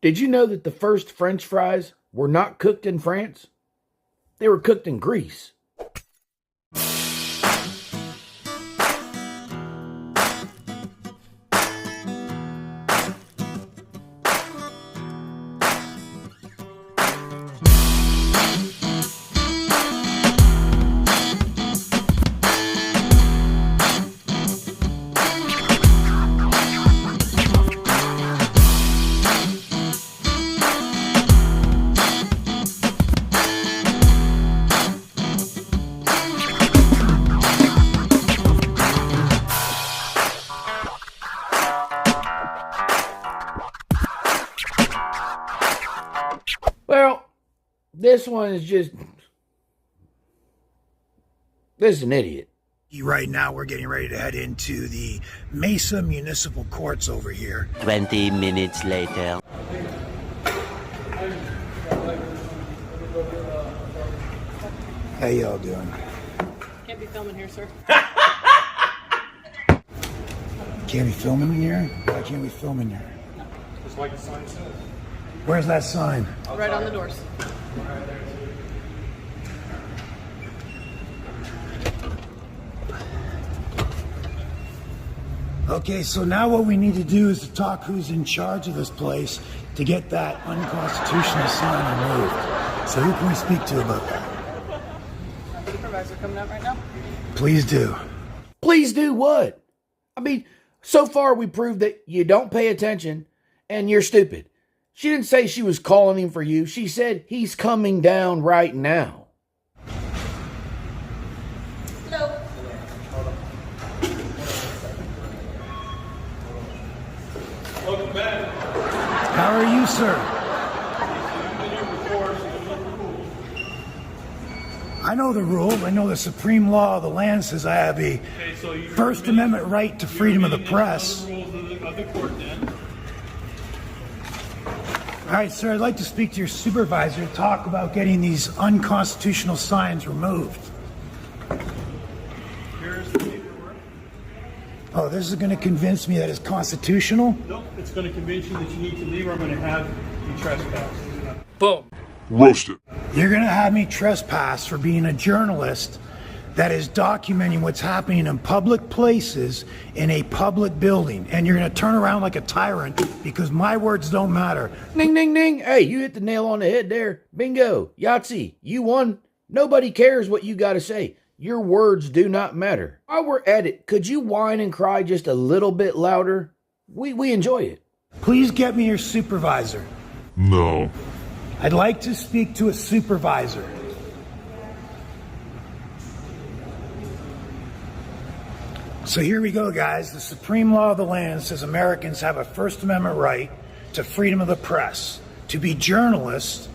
Did you know that the first French fries were not cooked in France? They were cooked in Greece. Well, this one is just... This is an idiot. Right now, we're getting ready to head into the Mesa Municipal Courts over here. 20 minutes later. How y'all doing? Can't be filming here, sir. Can't be filming in here? Why can't we film in here? Just like the sign says. Where's that sign? Right on the doors. Okay, so now what we need to do is to talk who's in charge of this place to get that unconstitutional sign removed. So who can we speak to about that? Supervisor coming out right now. Please do. Please do what? I mean, so far we proved that you don't pay attention and you're stupid. She didn't say she was calling him for you. She said he's coming down right now. Hello. Welcome back. How are you, sir? I know the rule. I know the supreme law of the land says I have a First Amendment right to freedom of the press. Of the court, then. All right, sir, I'd like to speak to your supervisor to talk about getting these unconstitutional signs removed. Here's the paperwork. Oh, this is going to convince me that it's constitutional? Nope, it's going to convince you that you need to leave, or I'm going to have you trespass. Boom. Roasted. You're going to have me trespass for being a journalist that is documenting what's happening in public places in a public building. And you're going to turn around like a tyrant because my words don't matter. Ding, ding, ding. Hey, you hit the nail on the head there. Bingo. Yahtzee. You won. Nobody cares what you got to say. Your words do not matter. While we're at it, could you whine and cry just a little bit louder? We enjoy it. Please get me your supervisor. No. I'd like to speak to a supervisor. So here we go, guys. The supreme law of the land says Americans have a First Amendment right to freedom of the press, to be journalists,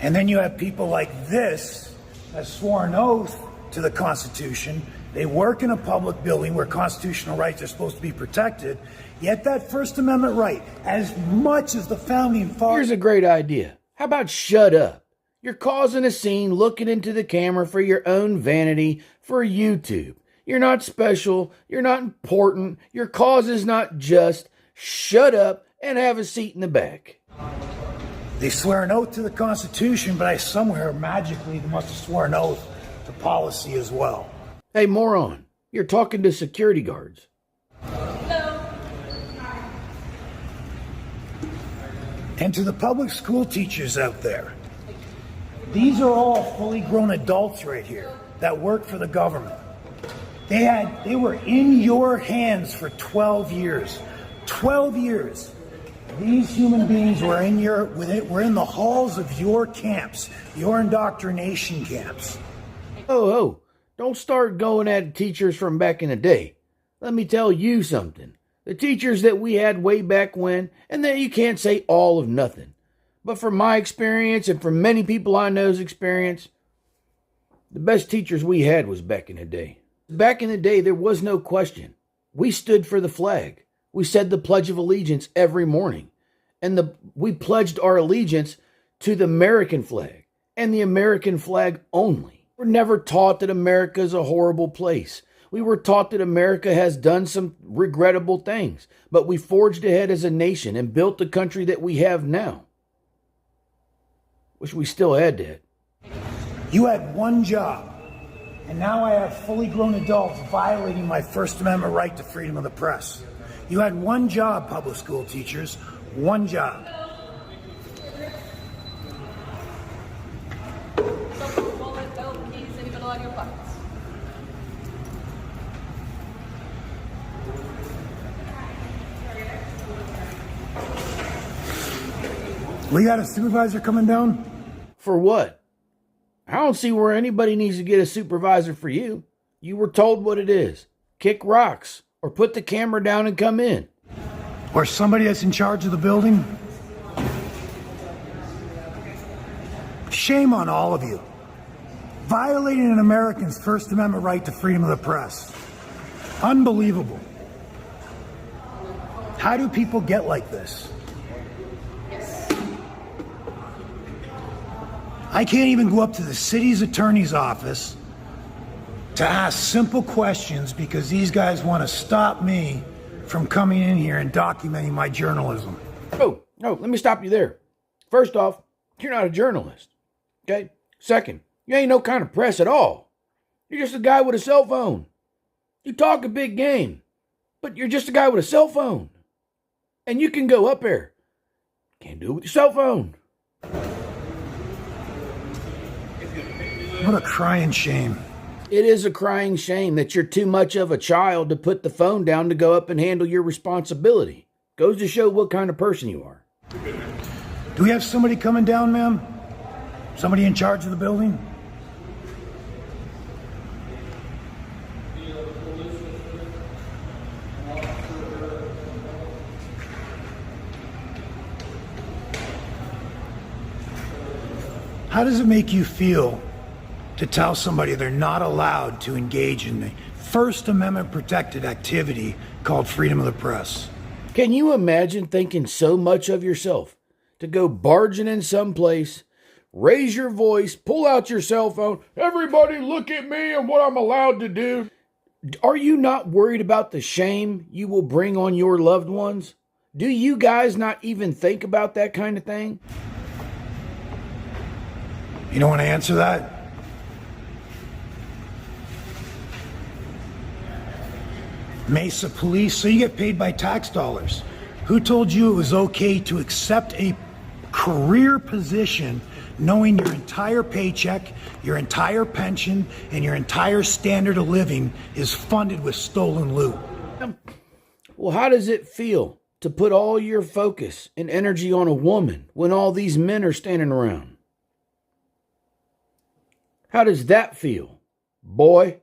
and then you have people like this that swore an oath to the Constitution. They work in a public building where constitutional rights are supposed to be protected, yet that First Amendment right, as much as the founding fathers... Here's a great idea. How about shut up? You're causing a scene looking into the camera for your own vanity for YouTube. You're not special. You're not important. Your cause is not just. Shut up and have a seat in the back. They swear an oath to the Constitution, but I somewhere magically must have sworn an oath to policy as well. Hey, moron. You're talking to security guards. Hello. And to the public school teachers out there, these are all fully grown adults right here that work for the government. They were in your hands for 12 years. 12 years. These human beings were in the halls of your camps, your indoctrination camps. Oh, don't start going at teachers from back in the day. Let me tell you something. The teachers that we had way back when, and then you can't say all of nothing. But from my experience and from many people I know's experience, the best teachers we had was back in the day. Back in the day, there was no question. We stood for the flag. We said the Pledge of Allegiance every morning. And we pledged our allegiance to the American flag and the American flag only. We're never taught that America is a horrible place. We were taught that America has done some regrettable things, but we forged ahead as a nation and built the country that we have now. Wish we still had that. You had one job, and now I have fully grown adults violating my First Amendment right to freedom of the press. You had one job, public school teachers, one job. Wallet, belt, keys, any little out of your pockets. We got a supervisor coming down? For what? I don't see where anybody needs to get a supervisor for you. You were told what it is. Kick rocks or put the camera down and come in. Or somebody that's in charge of the building? Shame on all of you. Violating an American's First Amendment right to freedom of the press. Unbelievable. How do people get like this? I can't even go up to the city's attorney's office to ask simple questions because these guys want to stop me from coming in here and documenting my journalism. Oh, let me stop you there. First off, you're not a journalist. Okay? Second, you ain't no kind of press at all. You're just a guy with a cell phone. You talk a big game, but you're just a guy with a cell phone. And you can go up there. Can't do it with your cell phone. What a crying shame. It is a crying shame that you're too much of a child to put the phone down to go up and handle your responsibility. Goes to show what kind of person you are. Do we have somebody coming down, ma'am? Somebody in charge of the building? How does it make you feel to tell somebody they're not allowed to engage in the First Amendment protected activity called freedom of the press? Can you imagine thinking so much of yourself to go barging in someplace, raise your voice, pull out your cell phone, everybody look at me and what I'm allowed to do? Are you not worried about the shame you will bring on your loved ones? Do you guys not even think about that kind of thing? You don't want to answer that? Mesa Police, so you get paid by tax dollars. Who told you it was okay to accept a career position knowing your entire paycheck, your entire pension, and your entire standard of living is funded with stolen loot? Well, how does it feel to put all your focus and energy on a woman when all these men are standing around? How does that feel, boy?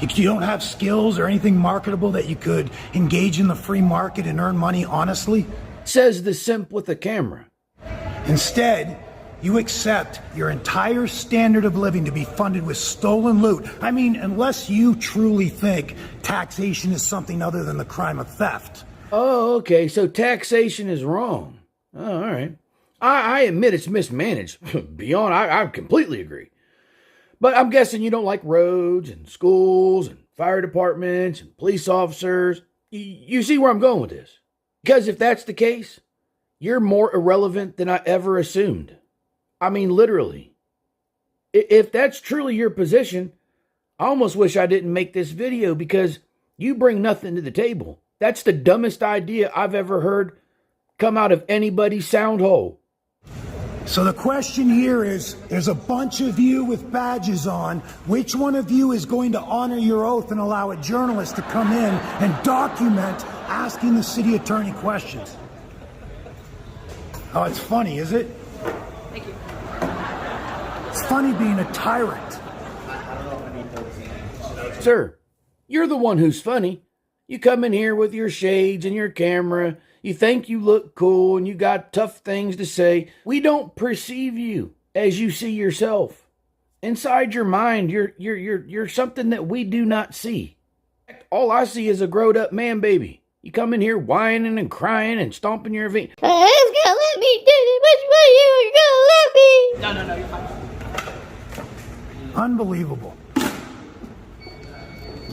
You don't have skills or anything marketable that you could engage in the free market and earn money honestly? Says the simp with the camera. Instead, you accept your entire standard of living to be funded with stolen loot. I mean, unless you truly think taxation is something other than the crime of theft. Oh, okay, so taxation is wrong. Oh, all right. I admit it's mismanaged. Beyond, I completely agree. But I'm guessing you don't like roads and schools and fire departments and police officers. You see where I'm going with this? Because if that's the case, you're more irrelevant than I ever assumed. I mean, literally. If that's truly your position, I almost wish I didn't make this video because you bring nothing to the table. That's the dumbest idea I've ever heard come out of anybody's sound hole. So the question here is, there's a bunch of you with badges on. Which one of you is going to honor your oath and allow a journalist to come in and document asking the city attorney questions? Oh, it's funny, is it? Thank you. It's funny being a tyrant. Sir, you're the one who's funny. You come in here with your shades and your camera. You think you look cool and you got tough things to say. We don't perceive you as you see yourself. Inside your mind, you're something that we do not see. All I see is a grown-up man baby. You come in here whining and crying and stomping your feet. It's gonna let me do this. Which way you are gonna let me? No, you're fine. Unbelievable.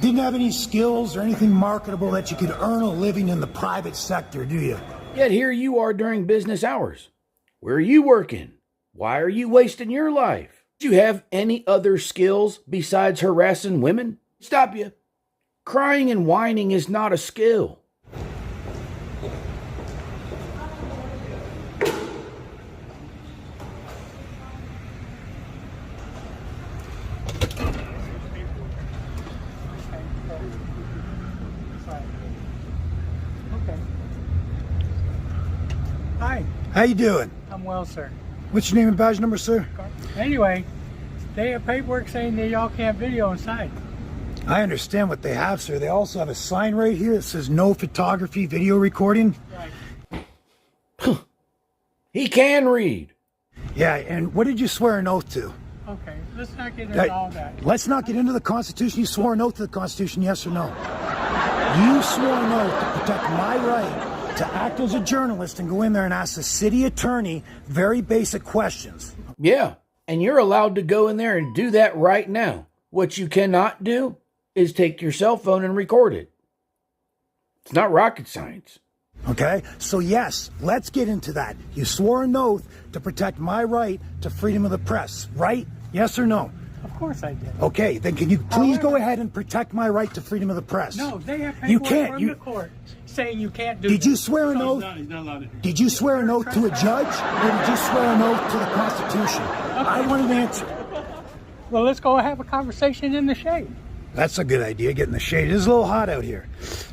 Didn't have any skills or anything marketable that you could earn a living in the private sector, do you? Yet here you are during business hours. Where are you working? Why are you wasting your life? Do you have any other skills besides harassing women? Stop you. Crying and whining is not a skill. Okay. Hi, How you doing? I'm well, sir. What's your name and badge number, sir? Anyway, they have paperwork saying that y'all can't video inside. I understand what they have, sir. They also have a sign right here that says no photography, video recording. Right. He can read. Yeah, and what did you swear an oath to? Okay, let's not get into all that. Let's not get into the Constitution. You swore an oath to the Constitution, yes or no? You swore an oath to protect my right to act as a journalist and go in there and ask the city attorney very basic questions. Yeah, and you're allowed to go in there and do that right now. What you cannot do is take your cell phone and record it. It's not rocket science. Okay, so yes, let's get into that. You swore an oath to protect my right to freedom of the press, right? Yes or no? Of course I did. Okay, then can you please go ahead and protect my right to freedom of the press? No, they have You paperwork can't. from the court saying you can't do Did that. you swear an oath? He's not allowed to. Did you swear an oath to a judge, or did you swear an oath to the Constitution? I want an answer. Well, let's go have a conversation in the shade. That's a good idea, get in the shade. It is a little hot out here.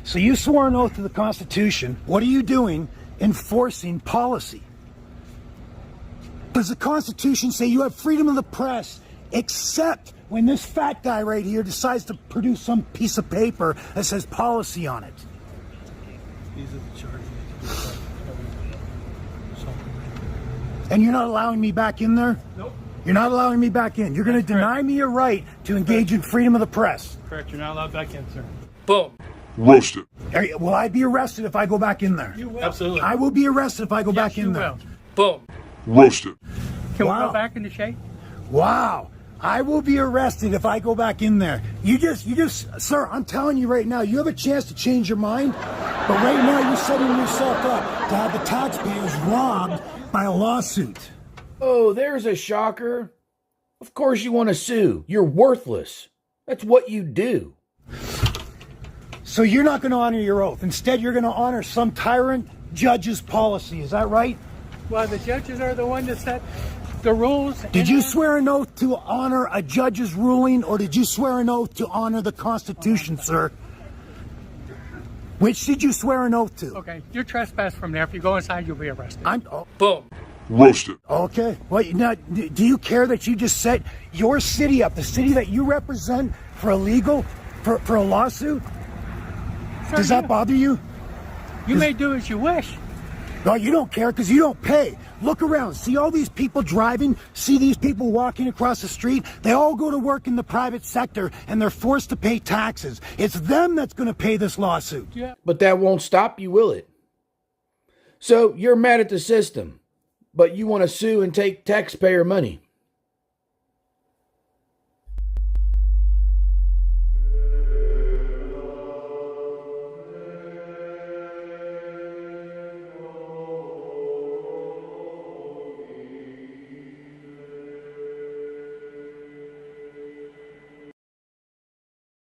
So you swore an oath to the Constitution. What are you doing enforcing policy? Does the Constitution say you have freedom of the press, except when this fat guy right here decides to produce some piece of paper that says policy on it? These are the charges. And you're not allowing me back in there? Nope. You're not allowing me back in. You're going to That's correct. deny me a right to engage in freedom of the press. Correct. You're not allowed back in, sir. Boom. Roasted. Will I be arrested if I go back in there? You will. Absolutely. I will be arrested if I go back Yes, in you there. will. Boom. Roasted. Can we Wow. go back in the shade? Wow. I will be arrested if I go back in there. You just, sir, I'm telling you right now, you have a chance to change your mind, but right now you're setting yourself up to have the taxpayers robbed by a lawsuit. Oh, there's a shocker. Of course you want to sue. You're worthless. That's what you do. So you're not going to honor your oath. Instead, you're going to honor some tyrant judge's policy. Is that right? Well, the judges are the ones that set the rules. Did you swear an oath to honor a judge's ruling, or did you swear an oath to honor the Constitution, sir? Which did you swear an oath to? Okay, you're trespassed from there. If you go inside, you'll be arrested. Boom. Roasted. Okay. Well, now, do you care that you just set your city up, the city that you represent, for for a lawsuit? Sir, Does that bother you? You may do as you wish. No, you don't care because you don't pay. Look around. See all these people driving? See these people walking across the street? They all go to work in the private sector and they're forced to pay taxes. It's them that's going to pay this lawsuit. Yeah. But that won't stop you, will it? So you're mad at the system, but you want to sue and take taxpayer money.